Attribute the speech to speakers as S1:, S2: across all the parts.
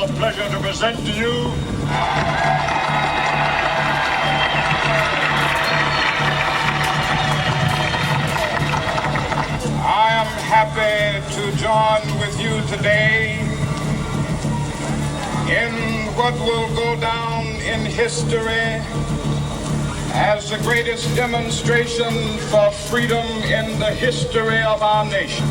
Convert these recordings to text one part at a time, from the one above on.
S1: a pleasure to present to you I am happy to join with you today in what will go down in history as the greatest demonstration for freedom in the history of our nation.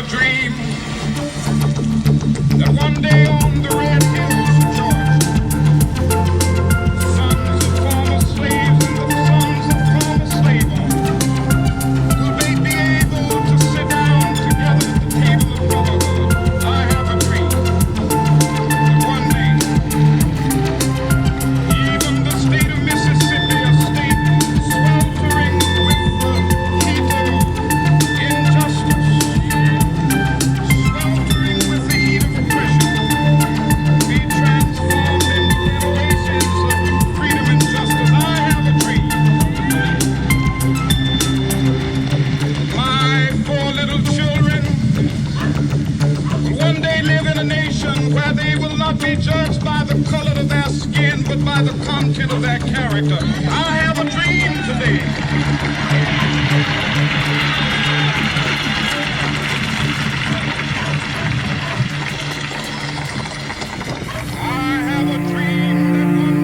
S1: Dream that one day on the red hills of Georgia, sons of former slaves and the sons of former slave owners will they be able to sit down together at the table of brotherhood. I have a dream that one day even the state of Mississippi, a state sweltering with the heat of injustice, where they will not be judged by the color of their skin, but by the content of their character. I have a dream today. I have a dream that one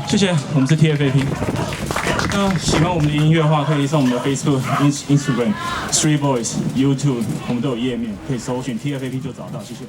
S2: 谢谢，我们是 TFAP。那喜欢我们的音乐的话，可以上我们的 Facebook、Instagram、Street Voice、YouTube， 我们都有页面，可以搜寻 TFAP 就找到。谢谢。